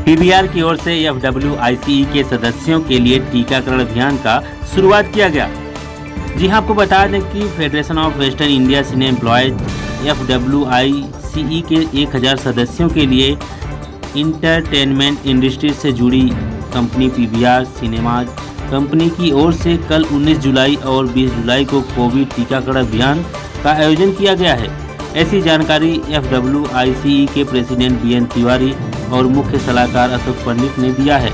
PVR की ओर से FWICE के सदस्यों के लिए टीकाकरण अभियान का शुरुआत किया गया। जी हां, आपको बता दें कि federation of western India cine employees FWICE के 1000 सदस्यों के लिए इंटरटेनमेंट इंडस्ट्री से जुड़ी कंपनी पीवीआर सिनेमाज कंपनी की ओर से कल 19 जुलाई और 20 जुलाई को कोविड टीकाकरण अभियान का आयोजन किया गया है। ऐसी जानकारी FWICE के प्रेसिडेंट BN तिवारी और मुख्य सलाहकार अशोक पंडित ने दिया है।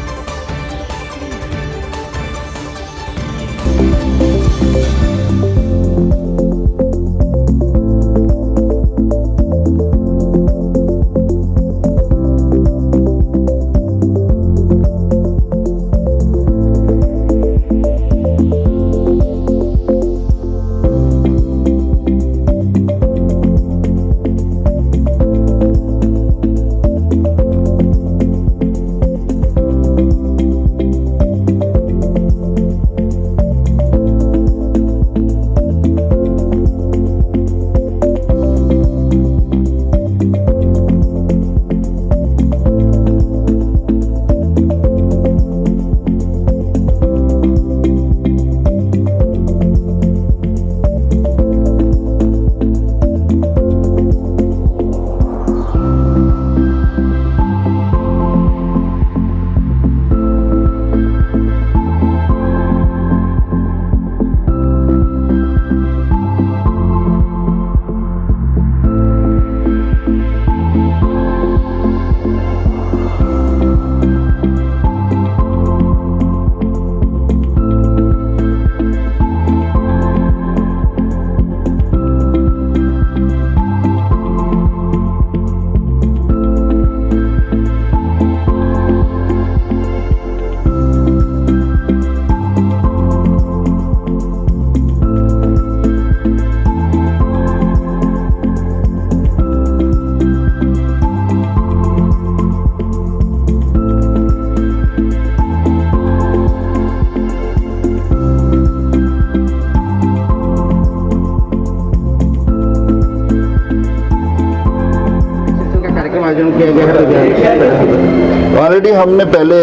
ऑलरेडी हमने पहले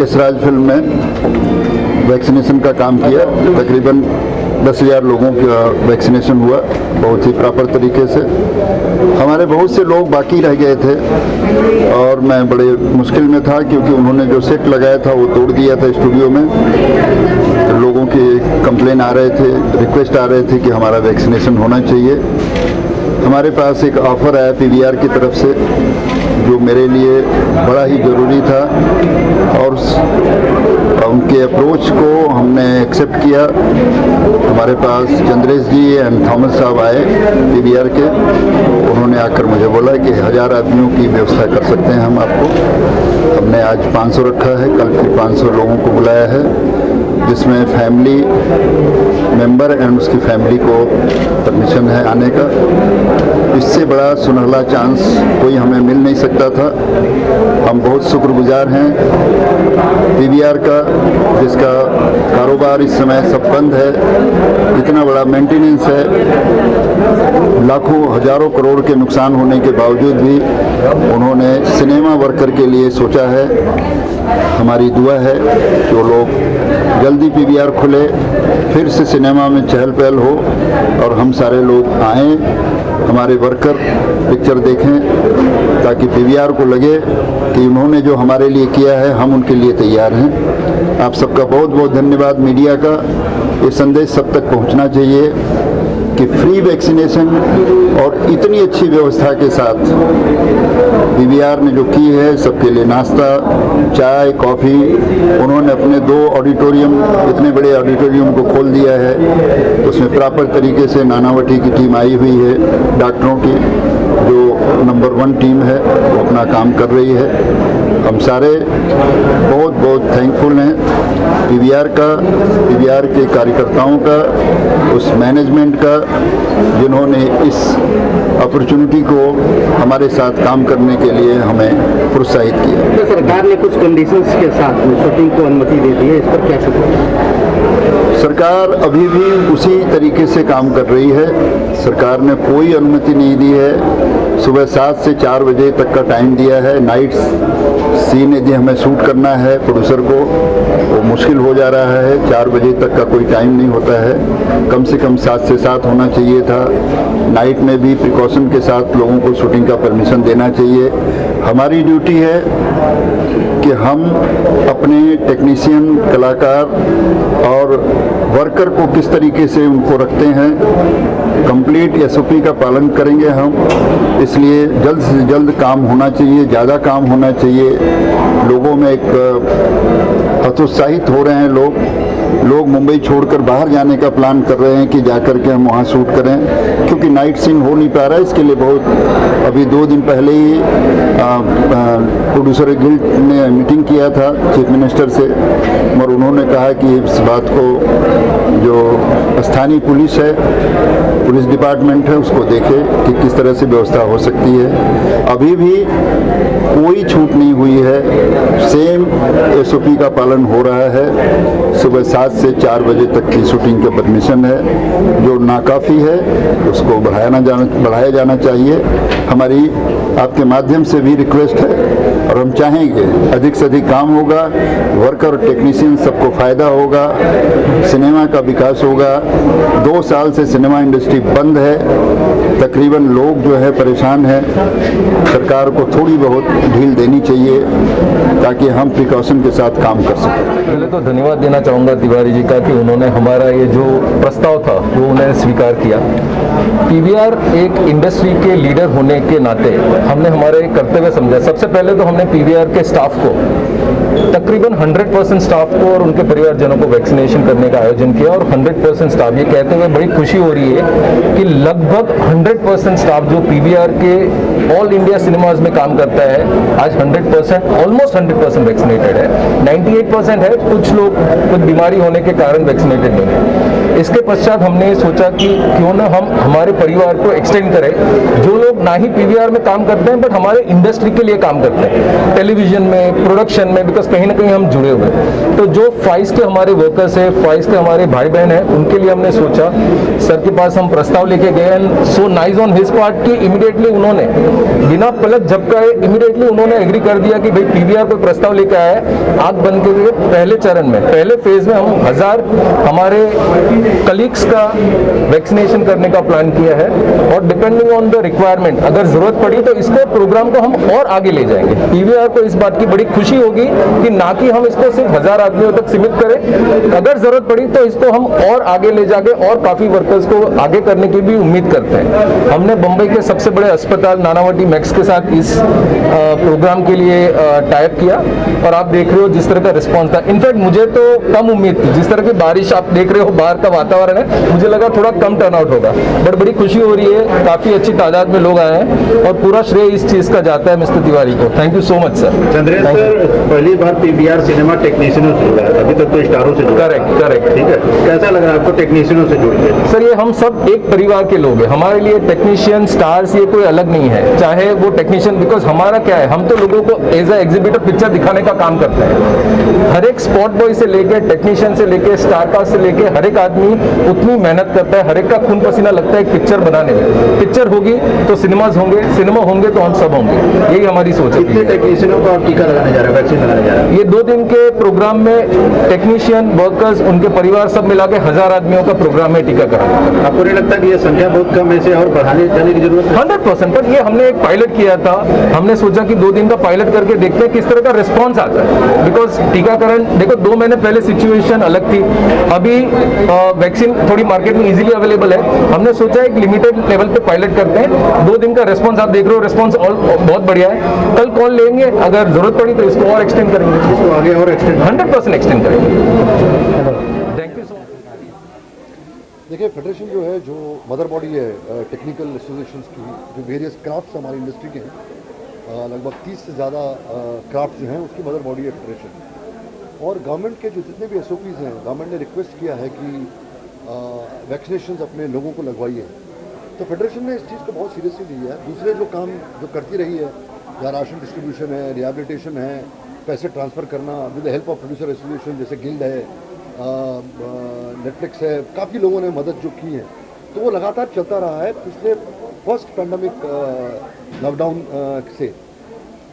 इस राज फिल्म में वैक्सीनेशन का काम किया। तकरीबन 10,000 लोगों का वैक्सीनेशन हुआ बहुत ही प्रॉपर तरीके से। हमारे बहुत से लोग बाकी रह गए थे और मैं बड़े मुश्किल में था क्योंकि उन्होंने जो सेट लगाया था वो तोड़ दिया था स्टूडियो में। तो लोगों के कंप्लेन आ रहे थे, रिक्वेस्ट आ रहे थे कि हमारा वैक्सीनेशन होना चाहिए। हमारे पास एक ऑफ़र आया पीवीआर की तरफ से जो मेरे लिए बड़ा ही ज़रूरी था और उनके अप्रोच को हमने एक्सेप्ट किया। हमारे पास चंद्रेश जी एंड थॉमस साहब आए पीवीआर के। उन्होंने आकर मुझे बोला कि 1000 आदमियों की व्यवस्था कर सकते हैं हम आपको। हमने आज 500 रखा है, कल फिर 500 लोगों को बुलाया है, जिसमें फैमिली मेंबर एंड उसकी फैमिली को परमिशन है आने का। इससे बड़ा सुनहला चांस कोई हमें मिल नहीं सकता था। हम बहुत शुक्रगुजार हैं पीवीआर का, जिसका कारोबार इस समय सब बंद है, इतना बड़ा मेंटेनेंस है, लाखों हजारों करोड़ के नुकसान होने के बावजूद भी उन्होंने सिनेमा वर्कर के लिए सोचा है। हमारी दुआ है कि वो लोग जल्दी पीवीआर खुले, फिर से सिनेमा में चहल पहल हो और हम सारे लोग आएँ, हमारे वर्कर पिक्चर देखें, ताकि पीवीआर को लगे कि उन्होंने जो हमारे लिए किया है हम उनके लिए तैयार हैं। आप सबका बहुत बहुत धन्यवाद। मीडिया का ये संदेश सब तक पहुंचना चाहिए कि फ्री वैक्सीनेशन और इतनी अच्छी व्यवस्था के साथ पीवीआर ने जो की है, सबके लिए नाश्ता, चाय, कॉफ़ी, उन्होंने अपने 2 ऑडिटोरियम, इतने बड़े ऑडिटोरियम को खोल दिया है। उसमें प्रॉपर तरीके से नानावटी की टीम आई हुई है, डॉक्टरों की जो नंबर 1 टीम है वो अपना काम कर रही है। हम सारे बहुत बहुत थैंकफुल हैं पीवीआर का, पीवीआर के कार्यकर्ताओं का, उस मैनेजमेंट का जिन्होंने इस अपॉर्चुनिटी को हमारे साथ काम करने के लिए हमें प्रोत्साहित किया। तो सरकार ने कुछ कंडीशंस के साथ शूटिंग को अनुमति दे दी है, इस पर क्या शुक्रिया? सरकार अभी भी उसी तरीके से काम कर रही है। सरकार ने कोई अनुमति नहीं दी है सुबह 7 से 4 बजे तक का टाइम दिया है। नाइट सीन यदि हमें शूट करना है प्रोड्यूसर को, वो मुश्किल हो जा रहा है। 4 बजे तक का कोई टाइम नहीं होता है। कम से कम 7 से 7 होना चाहिए था। नाइट में भी प्रिकॉशन के साथ लोगों को शूटिंग का परमिशन देना चाहिए। हमारी ड्यूटी है कि हम अपने टेक्नीशियन, कलाकार और वर्कर को किस तरीके से उनको रखते हैं, कंप्लीट एसओपी का पालन करेंगे हम। इसलिए जल्द से जल्द काम होना चाहिए, ज़्यादा काम होना चाहिए। लोगों में एक हतोत्साहित हो रहे हैं लोग मुंबई छोड़कर बाहर जाने का प्लान कर रहे हैं कि जाकर के हम वहाँ शूट करें, क्योंकि नाइट सीन हो नहीं पा रहा है। इसके लिए बहुत अभी 2 दिन पहले ही प्रोड्यूसर गिल्ड ने मीटिंग किया था चीफ मिनिस्टर से, और उन्होंने कहा कि इस बात को जो स्थानीय पुलिस है, पुलिस डिपार्टमेंट है, उसको देखे कि किस तरह से व्यवस्था हो सकती है। अभी भी कोई छूट नहीं हुई है, सेम एसओपी का पालन हो रहा है। सुबह 7 से 4 बजे तक की शूटिंग का परमिशन है, जो नाकाफ़ी है, उसको बढ़ाया जाना चाहिए। हमारी आपके माध्यम से भी रिक्वेस्ट है, और हम चाहेंगे अधिक से अधिक काम होगा, वर्कर और टेक्नीशियन सबको फ़ायदा होगा, सिनेमा का विकास होगा। 2 साल से सिनेमा इंडस्ट्री बंद है, तकरीबन लोग जो है परेशान हैं। सरकार को थोड़ी बहुत ढील देनी चाहिए ताकि हम प्रिकॉशन के साथ काम कर सकें। पहले तो धन्यवाद देना चाहूँगा तिवारी जी का कि उन्होंने हमारा ये जो प्रस्ताव था वो उन्होंने स्वीकार किया। पीवीआर एक इंडस्ट्री के लीडर होने के नाते हमने हमारे कर्तव्य समझा। सबसे पहले तो हमने पीवीआर के स्टाफ को, तकरीबन 100% स्टाफ को और उनके परिवारजनों को वैक्सीनेशन करने का आयोजन किया, और 100% स्टाफ, ये कहते हुए बड़ी खुशी हो रही है कि लगभग 100% स्टाफ जो पीवीआर के ऑल इंडिया सिनेमाज में काम करता है आज 100%, ऑलमोस्ट 100% वैक्सीनेटेड है। 98% है, कुछ लोग कुछ बीमारी होने के कारण वैक्सीनेटेड नहीं है। इसके पश्चात हमने सोचा कि क्यों ना हम हमारे परिवार को एक्सटेंड करें, जो लोग ना ही पीवीआर में काम करते हैं बट हमारे इंडस्ट्री के लिए काम करते हैं, टेलीविजन में, प्रोडक्शन में, बिकॉज कहीं ना कहीं हम जुड़े हुए हैं। तो जो फाइस के हमारे वर्कर्स हैं, फाइस के हमारे भाई बहन हैं, उनके लिए हमने सोचा, सर के पास हम प्रस्ताव लेके गए, and so nice on his part कि इमीडिएटली उन्होंने बिना पलक झपकाए इमीडिएटली उन्होंने एग्री कर दिया कि भाई पीवीआर कोई प्रस्ताव लेके आया है, आग बंद के लिए पहले चरण में, पहले फेज में हम 1000 हमारे कलीग्स का वैक्सीनेशन करने का प्लान किया है, और डिपेंडिंग ऑन द रिक्वायरमेंट अगर जरूरत पड़ी तो इसको प्रोग्राम को हम और आगे ले जाएंगे। पीवीआर को इस बात की बड़ी खुशी होगी कि ना कि हम इसको सिर्फ 1000 आदमियों तक सीमित करें, अगर जरूरत पड़ी तो इसको हम और आगे ले जाके और काफी वर्कर्स को आगे करने की भी उम्मीद करते हैं। हमने बंबई के सबसे बड़े अस्पताल नानावटी मैक्स के साथ इस प्रोग्राम के लिए टाइप किया, और आप देख रहे हो जिस तरह का रिस्पॉन्स था। इनफैक्ट मुझे तो कम उम्मीद थी, जिस तरह की बारिश आप देख रहे हो, बाहर का वातावरण है, मुझे लगा थोड़ा कम टर्नआउट होगा, बट बड़ी खुशी हो रही है, काफी अच्छी तादाद में लोग आए हैं, और पूरा श्रेय इस चीज का जाता है मिस्टर तिवारी को। Thank you so much sir. Chandresh sir, पहली बार पीवीआर सिनेमा टेक्नीशियनों से जुड़ा है, अभी तक तो स्टारों से जुड़ा। करेक्ट, ठीक है, कैसा लग रहा है आपको टेक्नीशियनों से जुड़ के? सर ये हम सब एक परिवार के लोग हैं, हमारे लिए टेक्नीशियन, स्टार्स ये कोई अलग नहीं है, चाहे वो टेक्नीशियन, बिकॉज हमारा क्या है, हम तो लोगों को एज ए एग्जीबिटर पिक्चर दिखाने का काम करते हैं। हर एक स्पॉट बॉय से लेके, टेक्नीशियन से लेके, स्टार कास्ट से लेके, हर एक आदमी उतनी मेहनत करता है, हर एक का खून पसीना लगता है पिक्चर बनाने में। पिक्चर होगी तो सिनेमाज होंगे, सिनेमा होंगे तो हम सब होंगे, यही हमारी सोच है। कितने टेक्नीशियनों को आप टीका लगाने जा रहे हैं, वैक्सीन लगाने जा रहे हैं? ये 2 दिन के प्रोग्राम में टेक्नीशियन, वर्कर्स, उनके परिवार सब मिला के 1000 आदमियों का प्रोग्राम है टीकाकरण। आपको नहीं लगता कि ये संख्या बहुत कम है, इसे और बढ़ाने जाने की जरूरत है? 100%, पर ये हमने एक पायलट किया था, हमने सोचा कि 2 दिन का पायलट करके देखते हैं किस तरह का रिस्पॉन्स आता है, बिकॉज टीकाकरण देखो 2 महीने पहले सिचुएशन अलग थी, अभी वैक्सीन थोड़ी मार्केट में इजीली अवेलेबल है। हमने सोचा एक लिमिटेड लेवल पे पायलट करते हैं, 2 दिन का रिस्पॉन्स आप देख रहे हो, रिस्पॉन्स बहुत बढ़िया है। कल कॉल लेंगे, अगर जरूरत पड़ी तो इसको और एक्सटेंड करेंगे, इसको आगे और एक्सटेंड 100% एक्सटेंड करेंगे। Thank you so much. देखिए, फेडरेशन जो है, जो मदर बॉडी है टेक्निकल एसोसिएशंस की, जो वेरियस क्राफ्ट्स हमारी इंडस्ट्री के हैं, लगभग 30 से ज़्यादा क्राफ्ट जो हैं, उसकी मदर बॉडी है फेडरेशन। और गवर्नमेंट के जो जितने भी एसओपीज़ हैं, गवर्नमेंट ने रिक्वेस्ट किया है कि वैक्सीनेशन अपने लोगों को लगवाइए, तो फेडरेशन ने इस चीज़ को बहुत सीरियसली लिया है। दूसरे जो काम जो करती रही है, या राशन डिस्ट्रीब्यूशन है, रिहेबिलिटेशन है, पैसे ट्रांसफ़र करना with the help of producer association जैसे गिल्ड है, नेटफ्लिक्स है, काफ़ी लोगों ने मदद जो की है, तो वो लगातार चलता रहा है पिछले फर्स्ट पैंडमिक लॉकडाउन से।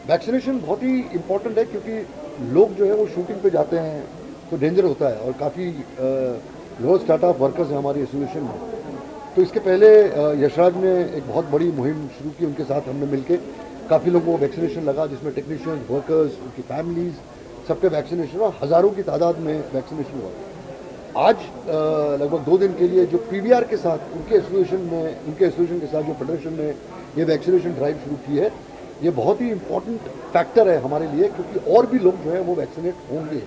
वैक्सीनेशन बहुत ही इम्पोर्टेंट है क्योंकि लोग जो है वो शूटिंग पे जाते हैं तो डेंजर होता है, और काफ़ी लोअर स्टार्टअप वर्कर्स हैं हमारी एसोसिएशन में। तो इसके पहले यशराज ने एक बहुत बड़ी मुहिम शुरू की, उनके साथ हमने मिलके काफ़ी लोगों को वैक्सीनेशन लगा, जिसमें टेक्नीशियंस, वर्कर्स, उनकी फैमिलीज़, सबके वैक्सीनेशन हुआ, हज़ारों की तादाद में वैक्सीनेशन हुआ। आज लगभग 2 दिन के लिए जो पीवीआर के साथ उनके एसोसिएशन के साथ जो फेडरेशन ने ये वैक्सीनेशन ड्राइव शुरू की है, ये बहुत ही इम्पोर्टेंट फैक्टर है हमारे लिए, क्योंकि और भी लोग जो हैं वो वैक्सीनेट होंगे।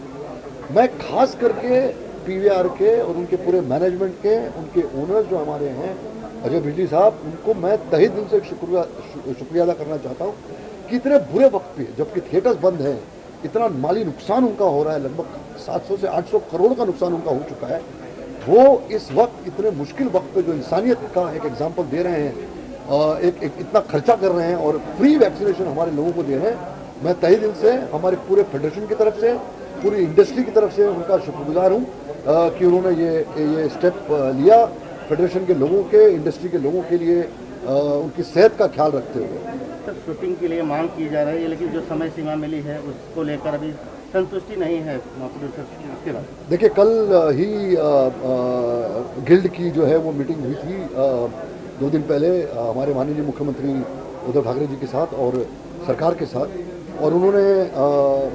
मैं खास करके पीवीआर के और उनके पूरे मैनेजमेंट के, उनके ओनर्स जो हमारे हैं, अजय बिजली साहब, उनको मैं तहे दिल से शुक्रिया अदा करना चाहता हूँ कि इतने बुरे वक्त पे, जबकि थिएटर्स बंद हैं, इतना माली नुकसान उनका हो रहा है, लगभग 700 से 800 करोड़ का नुकसान उनका हो चुका है, वो इस वक्त इतने मुश्किल वक्त पे जो इंसानियत का एक एग्जाम्पल दे रहे हैं, एक इतना खर्चा कर रहे हैं और फ्री वैक्सीनेशन हमारे लोगों को दे रहे हैं। मैं तहे दिल से हमारे पूरे फेडरेशन की तरफ से, पूरी इंडस्ट्री की तरफ से उनका शुक्रगुजार हूँ कि उन्होंने ये स्टेप लिया फेडरेशन के लोगों के, इंडस्ट्री के लोगों के लिए, उनकी सेहत का ख्याल रखते हुए। सर, शूटिंग के लिए मांग की जा रही है, लेकिन जो समय सीमा मिली है उसको लेकर अभी संतुष्टि नहीं है प्रोड्यूसर के बाद। देखिए, कल ही गिल्ड की जो है वो मीटिंग हुई थी 2 दिन पहले हमारे माननीय मुख्यमंत्री उद्धव ठाकरे जी के साथ और सरकार के साथ, और उन्होंने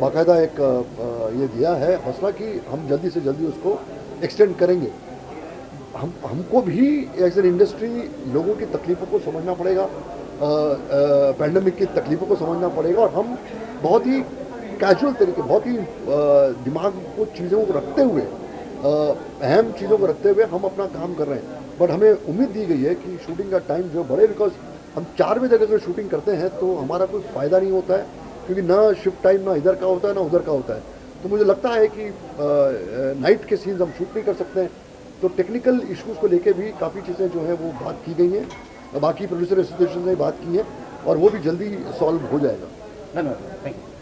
बाकायदा एक ये दिया है हौसला कि हम जल्दी से जल्दी उसको एक्सटेंड करेंगे। हमको भी एज एन इंडस्ट्री लोगों की तकलीफ़ों को समझना पड़ेगा, पैंडेमिक की तकलीफ़ों को समझना पड़ेगा, और हम बहुत ही कैजुअल तरीके, बहुत ही दिमाग को चीज़ों को रखते हुए, अहम चीज़ों को रखते हुए हम अपना काम कर रहे हैं। बट हमें उम्मीद दी गई है कि शूटिंग का टाइम जो बढ़े, बिकॉज हम 4 बजे अगर शूटिंग करते हैं तो हमारा कोई फ़ायदा नहीं होता है, क्योंकि ना शिफ्ट टाइम ना इधर का होता है ना उधर का होता है। तो मुझे लगता है कि नाइट के सीन्स हम शूट नहीं कर सकते हैं, तो टेक्निकल इश्यूज़ को लेके भी काफ़ी चीज़ें जो है वो बात की गई हैं, बाकी प्रोड्यूसर एसोसिएशन ने बात की है, और वो भी जल्दी सॉल्व हो जाएगा। धन्यवाद, थैंक यू।